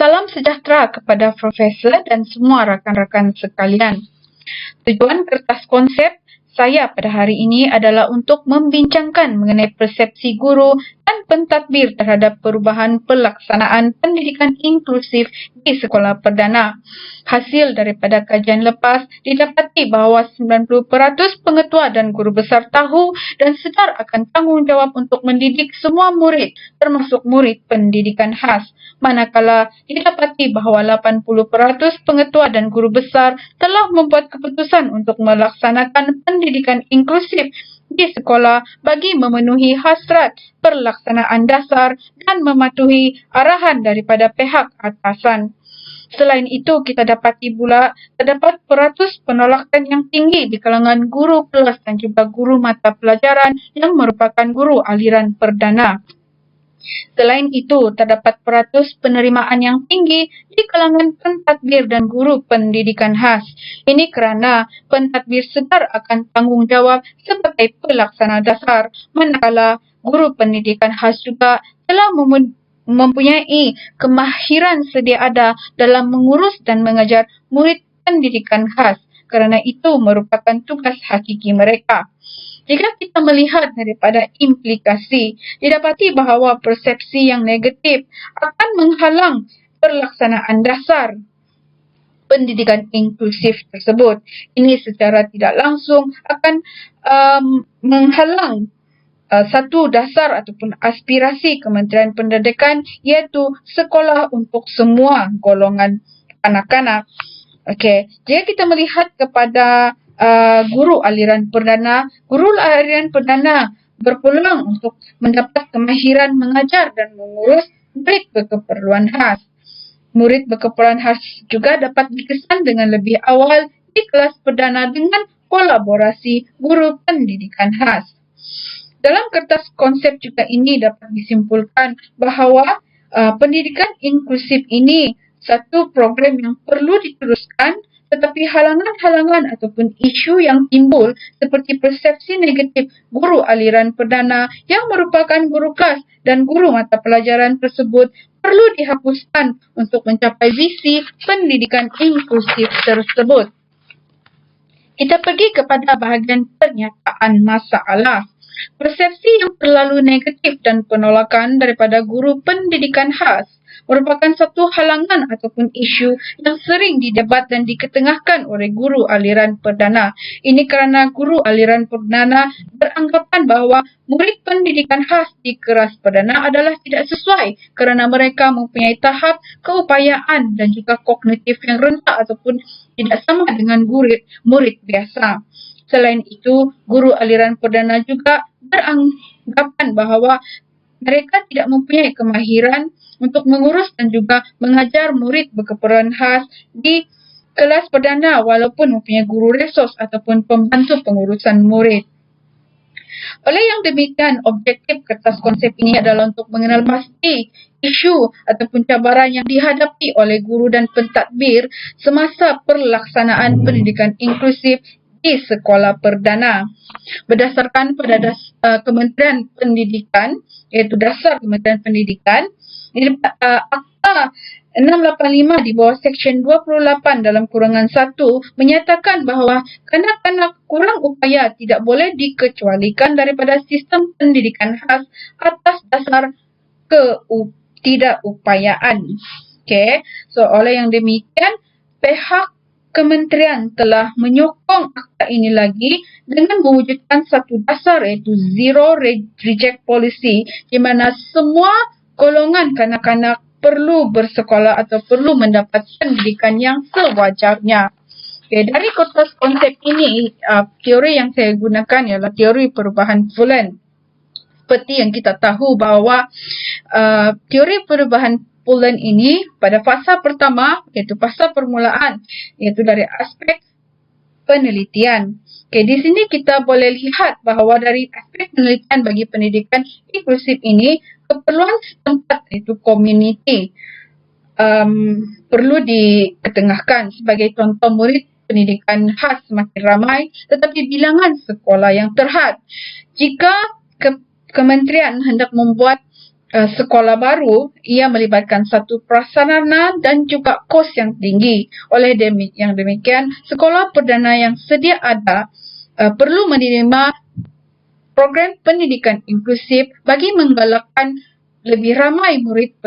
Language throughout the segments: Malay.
Salam sejahtera kepada Profesor dan semua rakan-rakan sekalian. Tujuan kertas konsep saya pada hari ini adalah untuk membincangkan mengenai persepsi guru dan pentadbir terhadap perubahan pelaksanaan pendidikan inklusif di sekolah perdana. Hasil daripada kajian lepas didapati bahawa 90% pengetua dan guru besar tahu dan sedar akan tanggungjawab untuk mendidik semua murid, termasuk murid pendidikan khas. Manakala didapati bahawa 80% pengetua dan guru besar telah membuat keputusan untuk melaksanakan pendidikan inklusif di sekolah bagi memenuhi hasrat pelaksanaan dasar dan mematuhi arahan daripada pihak atasan. Selain itu, kita dapati pula terdapat peratus penolakan yang tinggi di kalangan guru kelas dan juga guru mata pelajaran yang merupakan guru aliran perdana. Selain itu, terdapat peratus penerimaan yang tinggi di kalangan pentadbir dan guru pendidikan khas. Ini kerana pentadbir sedar akan tanggungjawab sebagai pelaksana dasar, manakala guru pendidikan khas juga telah mempunyai kemahiran sedia ada dalam mengurus dan mengajar murid pendidikan khas. Kerana itu merupakan tugas hakiki mereka. Jika kita melihat daripada implikasi, didapati bahawa persepsi yang negatif akan menghalang pelaksanaan dasar pendidikan inklusif tersebut. Ini secara tidak langsung akan menghalang satu dasar ataupun aspirasi Kementerian Pendidikan, iaitu sekolah untuk semua golongan kanak-kanak. Okey, jika kita melihat kepada guru aliran perdana berpeluang untuk mendapat kemahiran mengajar dan mengurus murid berkeperluan khas. Murid berkeperluan khas juga dapat dikesan dengan lebih awal di kelas perdana dengan kolaborasi guru pendidikan khas. Dalam kertas konsep juga ini dapat disimpulkan bahawa pendidikan inklusif ini satu program yang perlu diteruskan, tetapi halangan-halangan ataupun isu yang timbul seperti persepsi negatif guru aliran perdana yang merupakan guru kelas dan guru mata pelajaran tersebut perlu dihapuskan untuk mencapai visi pendidikan inklusif tersebut. Kita pergi kepada bahagian pernyataan masalah. Persepsi yang terlalu negatif dan penolakan daripada guru pendidikan khas merupakan satu halangan ataupun isu yang sering didebat dan diketengahkan oleh guru aliran perdana. Ini kerana guru aliran perdana beranggapan bahawa murid pendidikan khas di kelas perdana adalah tidak sesuai kerana mereka mempunyai tahap keupayaan dan juga kognitif yang rendah ataupun tidak sama dengan murid biasa. Selain itu, guru aliran perdana juga beranggapan bahawa mereka tidak mempunyai kemahiran untuk mengurus dan juga mengajar murid berkeperluan khas di kelas perdana walaupun mempunyai guru resos ataupun pembantu pengurusan murid. Oleh yang demikian, objektif kertas konsep ini adalah untuk mengenal pasti isu ataupun cabaran yang dihadapi oleh guru dan pentadbir semasa pelaksanaan pendidikan inklusif di sekolah perdana. Berdasarkan pada Kementerian Pendidikan, iaitu dasar Kementerian Pendidikan, Akta 685 di bawah Seksyen 28 dalam kurangan 1 menyatakan bahawa kanak-kanak kurang upaya tidak boleh dikecualikan daripada sistem pendidikan khas atas dasar ketidakupayaan. Okay. So, oleh yang demikian, pihak Kementerian telah menyokong akta ini lagi dengan mewujudkan satu dasar, iaitu Zero Reject Policy, di mana semua golongan kanak-kanak perlu bersekolah atau perlu mendapat pendidikan yang sewajarnya. Okay, dari kertas konsep ini, teori yang saya gunakan ialah teori perubahan Pullen. Seperti yang kita tahu bahawa teori perubahan Pullen ini pada fasa pertama, iaitu fasa permulaan, iaitu dari aspek penelitian. Okay, di sini kita boleh lihat bahawa dari aspek penelitian bagi pendidikan inklusif ini, keperluan setempat, iaitu community, perlu diketengahkan. Sebagai contoh, murid pendidikan khas semakin ramai, tetapi bilangan sekolah yang terhad. Jika kementerian hendak membuat sekolah baru, ia melibatkan satu prasarana dan juga kos yang tinggi. Oleh yang demikian, sekolah perdana yang sedia ada perlu menerima program pendidikan inklusif bagi menggalakkan lebih ramai murid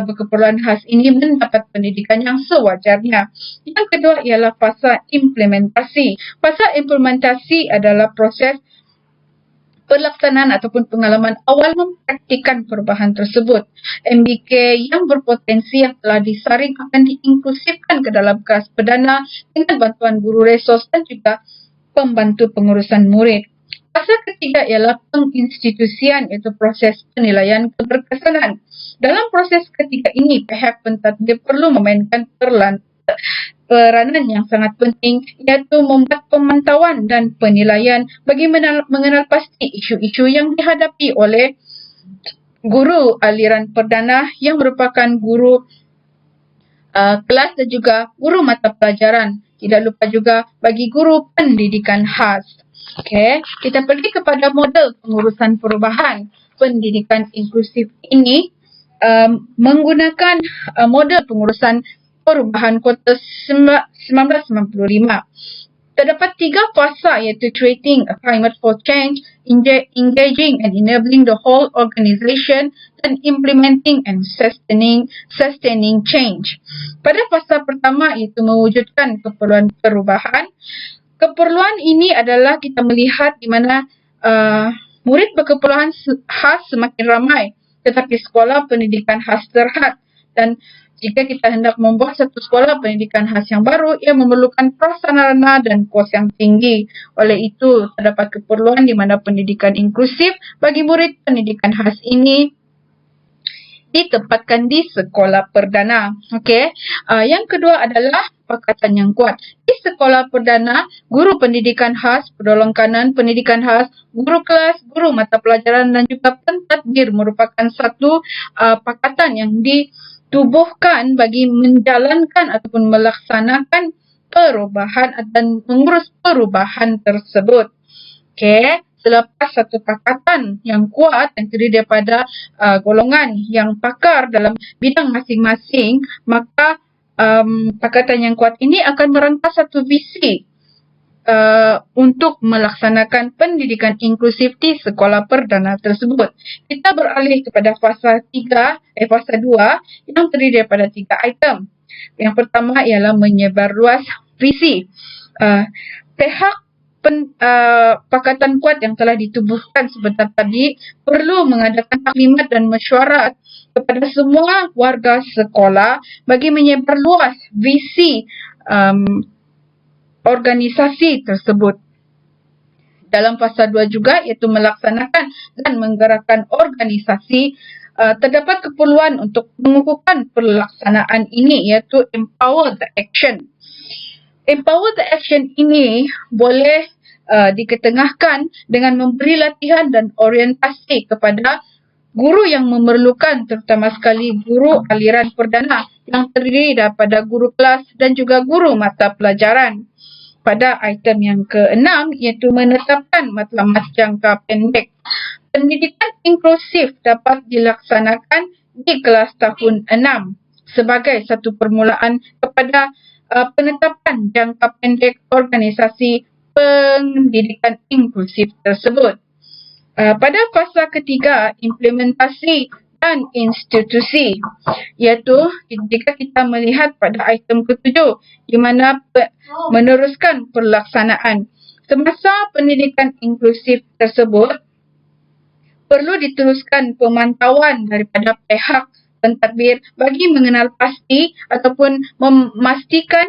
berkeperluan khas ini mendapat pendidikan yang sewajarnya. Yang kedua ialah fasa implementasi. Fasa implementasi adalah proses pelaksanaan ataupun pengalaman awal mempraktikkan perubahan tersebut. MBK yang berpotensi yang telah disaring akan diinklusifkan ke dalam kelas perdana dengan bantuan guru resos dan juga pembantu pengurusan murid. Fasa ketiga ialah penginstitusian, iaitu proses penilaian keberkesanan. Dalam proses ketiga ini, pihak pentadbir perlu memainkan peranan yang sangat penting, iaitu membuat pemantauan dan penilaian bagi mengenal pasti isu-isu yang dihadapi oleh guru aliran perdana yang merupakan guru kelas dan juga guru mata pelajaran. Tidak lupa juga bagi guru pendidikan khas. Okey, kita pergi kepada model pengurusan perubahan. Pendidikan inklusif ini menggunakan model pengurusan perubahan kuartal 1995. Terdapat 3 fasa, iaitu creating a climate for change, engaging and enabling the whole organization, dan implementing and sustaining change. Pada fasa pertama, iaitu mewujudkan keperluan perubahan. Keperluan ini adalah kita melihat di mana murid berkeperluan khas semakin ramai, tetapi sekolah pendidikan khas terhad. Dan jika kita hendak membuat satu sekolah pendidikan khas yang baru, ia memerlukan prasarana dan kos yang tinggi. Oleh itu, terdapat keperluan di mana pendidikan inklusif bagi murid pendidikan khas ini ditempatkan di sekolah perdana. Okey. Yang kedua adalah pakatan yang kuat. Di sekolah perdana, guru pendidikan khas, penolong kanan pendidikan khas, guru kelas, guru mata pelajaran dan juga pentadbir merupakan satu pakatan yang ditubuhkan bagi menjalankan ataupun melaksanakan perubahan dan mengurus perubahan tersebut. Okey. Selepas satu pakatan yang kuat yang terdiri daripada golongan yang pakar dalam bidang masing-masing, maka pakatan yang kuat ini akan merangka satu visi untuk melaksanakan pendidikan inklusif di sekolah perdana tersebut. Kita beralih kepada fasa 2 yang terdiri daripada 3 item. Yang pertama ialah menyebarluas visi. Pihak pakatan kuat yang telah ditubuhkan sebentar tadi perlu mengadakan taklimat dan mesyuarat kepada semua warga sekolah bagi menyebarluas visi organisasi tersebut. Dalam fasa 2 juga, iaitu melaksanakan dan menggerakkan organisasi, terdapat keperluan untuk mengukuhkan pelaksanaan ini, iaitu empower the action. Empower the action ini boleh diketengahkan dengan memberi latihan dan orientasi kepada guru yang memerlukan, terutama sekali guru aliran perdana yang terdiri daripada guru kelas dan juga guru mata pelajaran. Pada item yang ke-6, iaitu menetapkan matlamat jangka pendek. Pendidikan inklusif dapat dilaksanakan di kelas tahun 6 sebagai satu permulaan kepada penetapan jangka pendek organisasi pendidikan inklusif tersebut. Pada fasa ketiga, implementasi dan institusi, iaitu jika kita melihat pada item ke-7 di mana meneruskan pelaksanaan. Semasa pendidikan inklusif tersebut, perlu diteruskan pemantauan daripada pihak pentadbir bagi mengenal pasti ataupun memastikan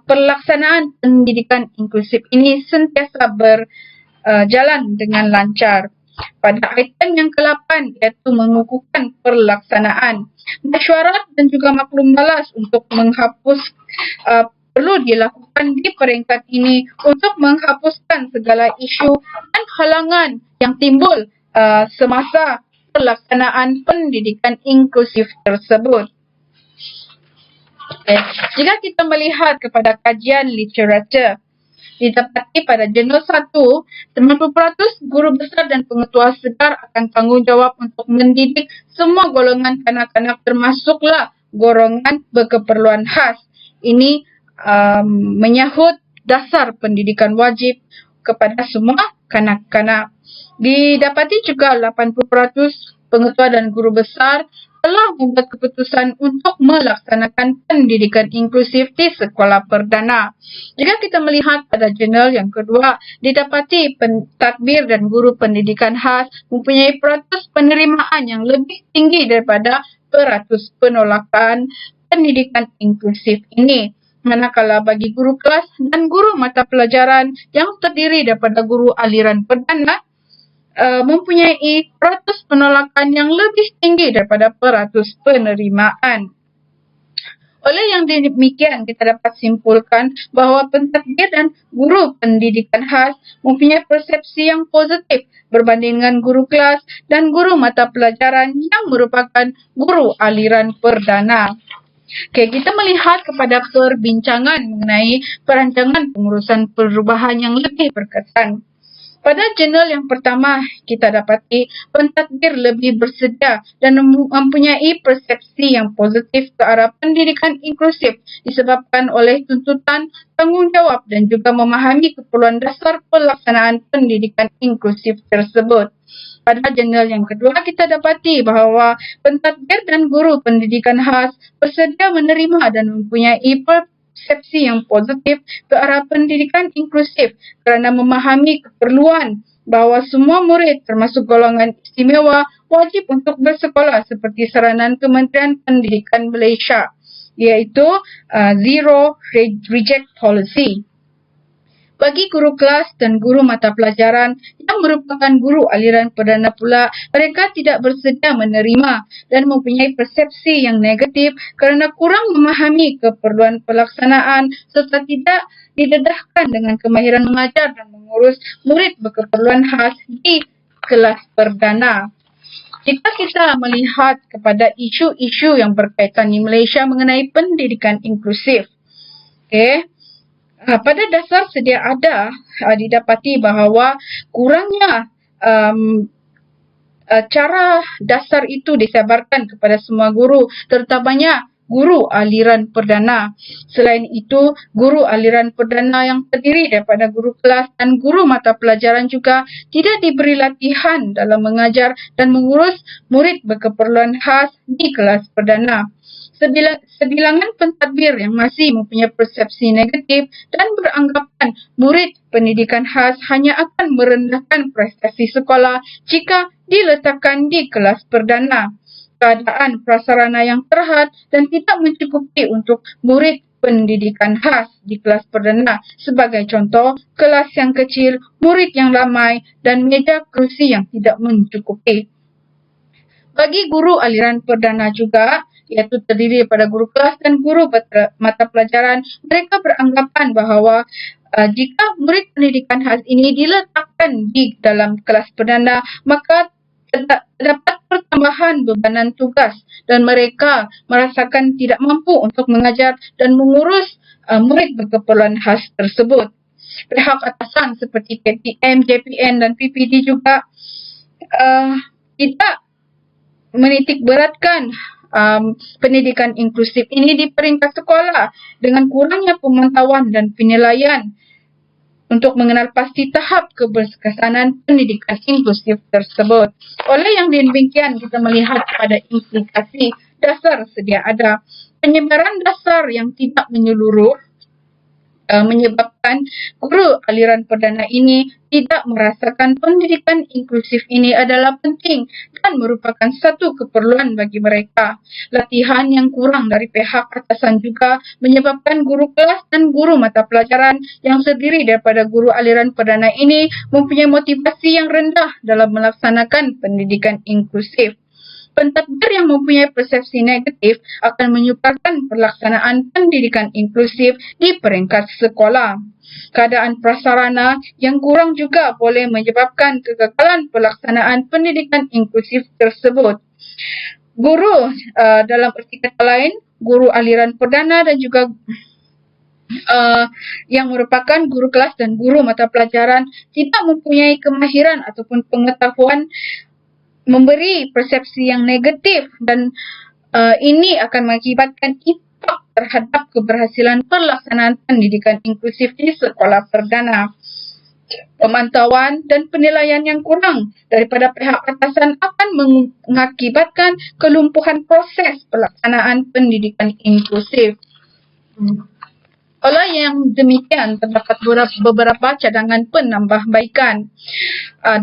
pelaksanaan pendidikan inklusif ini sentiasa berjalan dengan lancar. Pada item yang ke-8, iaitu mengukuhkan pelaksanaan. Mesyuarat dan juga maklum balas untuk menghapus perlu dilakukan di peringkat ini untuk menghapuskan segala isu dan halangan yang timbul semasa pelaksanaan pendidikan inklusif tersebut. Okay. Jika kita melihat kepada kajian literatur Didapati pada Jurnal 1, 90% guru besar dan pengetua segar akan tanggungjawab untuk mendidik semua golongan kanak-kanak termasuklah golongan berkeperluan khas. Ini menyahut dasar pendidikan wajib kepada semua kanak-kanak. Didapati juga 80% pengetua dan guru besar telah membuat keputusan untuk melaksanakan pendidikan inklusif di sekolah perdana. Jika kita melihat pada jurnal yang kedua, didapati pentadbir dan guru pendidikan khas mempunyai peratus penerimaan yang lebih tinggi daripada peratus penolakan pendidikan inklusif ini. Manakala bagi guru kelas dan guru mata pelajaran yang terdiri daripada guru aliran perdana, mempunyai peratus penolakan yang lebih tinggi daripada peratus penerimaan. Oleh yang demikian, kita dapat simpulkan bahawa pentadbir dan guru pendidikan khas mempunyai persepsi yang positif berbanding dengan guru kelas dan guru mata pelajaran yang merupakan guru aliran perdana. Okay, kita melihat kepada perbincangan mengenai perancangan pengurusan perubahan yang lebih berkesan. Pada jurnal yang pertama, kita dapati pentadbir lebih bersedia dan mempunyai persepsi yang positif ke arah pendidikan inklusif disebabkan oleh tuntutan tanggungjawab dan juga memahami keperluan dasar pelaksanaan pendidikan inklusif tersebut. Pada jurnal yang kedua, kita dapati bahawa pentadbir dan guru pendidikan khas bersedia menerima dan mempunyai persepsi yang positif ke arah pendidikan inklusif kerana memahami keperluan bahawa semua murid termasuk golongan istimewa wajib untuk bersekolah seperti saranan Kementerian Pendidikan Malaysia, iaitu Zero Reject Policy. Bagi guru kelas dan guru mata pelajaran yang merupakan guru aliran perdana pula, mereka tidak bersedia menerima dan mempunyai persepsi yang negatif kerana kurang memahami keperluan pelaksanaan serta tidak didedahkan dengan kemahiran mengajar dan mengurus murid berkeperluan khas di kelas perdana. Jika kita melihat kepada isu-isu yang berkaitan di Malaysia mengenai pendidikan inklusif, pada dasar sedia ada didapati bahawa kurangnya cara dasar itu disebarkan kepada semua guru, terutamanya guru aliran perdana. Selain itu, guru aliran perdana yang terdiri daripada guru kelas dan guru mata pelajaran juga tidak diberi latihan dalam mengajar dan mengurus murid berkeperluan khas di kelas perdana. Sebilangan pentadbir yang masih mempunyai persepsi negatif dan beranggapan murid pendidikan khas hanya akan merendahkan prestasi sekolah jika diletakkan di kelas perdana. Keadaan prasarana yang terhad dan tidak mencukupi untuk murid pendidikan khas di kelas perdana. Sebagai contoh, kelas yang kecil, murid yang ramai dan meja kerusi yang tidak mencukupi. Bagi guru aliran perdana juga, iaitu terdiri daripada guru kelas dan guru mata pelajaran, mereka beranggapan bahawa jika murid pendidikan khas ini diletakkan di dalam kelas perdana, maka terdapat pertambahan bebanan tugas dan mereka merasakan tidak mampu untuk mengajar dan mengurus murid berkeperluan khas tersebut. Pihak atasan seperti KTM, JPN dan PPD juga tidak menitik beratkan pendidikan inklusif ini di peringkat sekolah dengan kurangnya pemantauan dan penilaian untuk mengenal pasti tahap keberkesanan pendidikan inklusif tersebut. Oleh yang demikian, kita melihat pada implikasi dasar sedia ada. Penyebaran dasar yang tidak menyeluruh menyebabkan guru aliran perdana ini tidak merasakan pendidikan inklusif ini adalah penting dan merupakan satu keperluan bagi mereka. Latihan yang kurang dari pihak atasan juga menyebabkan guru kelas dan guru mata pelajaran yang terdiri daripada guru aliran perdana ini mempunyai motivasi yang rendah dalam melaksanakan pendidikan inklusif. Pentadbir yang mempunyai persepsi negatif akan menyukarkan pelaksanaan pendidikan inklusif di peringkat sekolah. Keadaan prasarana yang kurang juga boleh menyebabkan kegagalan pelaksanaan pendidikan inklusif tersebut. Guru dalam erti kata lain, guru aliran perdana dan juga yang merupakan guru kelas dan guru mata pelajaran tidak mempunyai kemahiran ataupun pengetahuan memberi persepsi yang negatif, dan ini akan mengakibatkan impak terhadap keberhasilan pelaksanaan pendidikan inklusif di sekolah perdana. Pemantauan dan penilaian yang kurang daripada pihak atasan akan mengakibatkan kelumpuhan proses pelaksanaan pendidikan inklusif. Oleh yang demikian, terdapat beberapa cadangan penambahbaikan.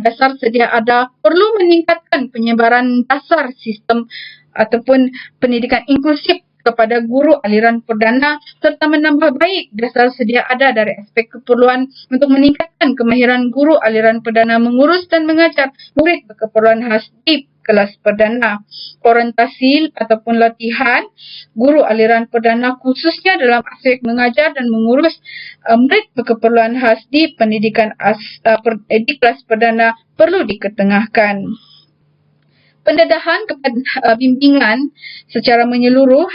Dasar sedia ada perlu meningkatkan penyebaran dasar sistem ataupun pendidikan inklusif kepada guru aliran perdana serta menambah baik dasar sedia ada dari aspek keperluan untuk meningkatkan kemahiran guru aliran perdana mengurus dan mengajar murid berkeperluan khas di kelas perdana. Orientasi ataupun latihan guru aliran perdana khususnya dalam aspek mengajar dan mengurus murid berkeperluan khas di pendidikan di kelas perdana perlu diketengahkan. Pendedahan kepada bimbingan secara menyeluruh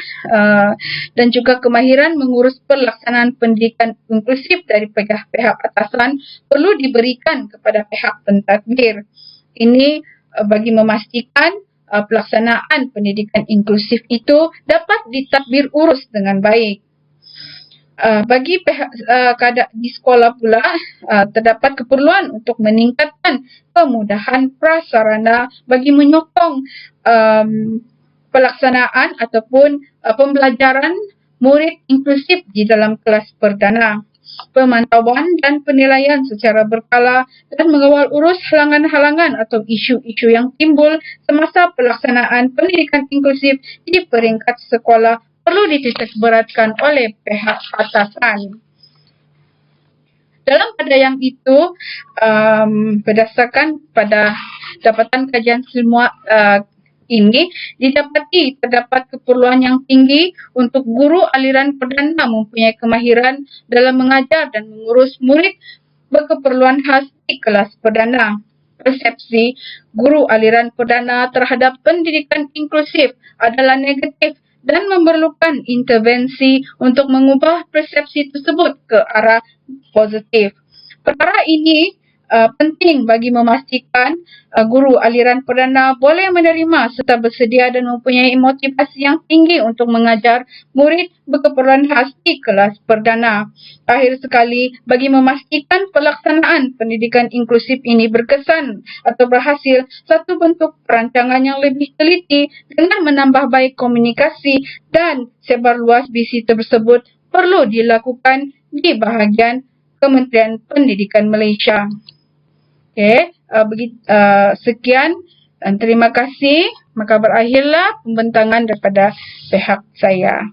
dan juga kemahiran mengurus pelaksanaan pendidikan inklusif dari pihak atasan perlu diberikan kepada pihak pentadbir. Ini bagi memastikan pelaksanaan pendidikan inklusif itu dapat ditadbir urus dengan baik. Bagi pihak di sekolah pula terdapat keperluan untuk meningkatkan kemudahan prasarana bagi menyokong pelaksanaan ataupun pembelajaran murid inklusif di dalam kelas perdana. Pemantauan dan penilaian secara berkala dan mengawal urus halangan-halangan atau isu-isu yang timbul semasa pelaksanaan pendidikan inklusif di peringkat sekolah perlu dititikberatkan oleh pihak atasan. Dalam pada yang itu, berdasarkan pada dapatan kajian semua ini, didapati terdapat keperluan yang tinggi untuk guru aliran perdana mempunyai kemahiran dalam mengajar dan mengurus murid berkeperluan khas di kelas perdana. Persepsi guru aliran perdana terhadap pendidikan inklusif adalah negatif dan memerlukan intervensi untuk mengubah persepsi tersebut ke arah positif. Perkara ini penting bagi memastikan guru aliran perdana boleh menerima serta bersedia dan mempunyai motivasi yang tinggi untuk mengajar murid berkeperluan khas di kelas perdana. Akhir sekali, bagi memastikan pelaksanaan pendidikan inklusif ini berkesan atau berhasil, satu bentuk perancangan yang lebih teliti dengan menambah baik komunikasi dan sebar luas visi tersebut perlu dilakukan di bahagian Kementerian Pendidikan Malaysia. Okey, sekian dan terima kasih. Maka berakhirlah pembentangan daripada pihak saya.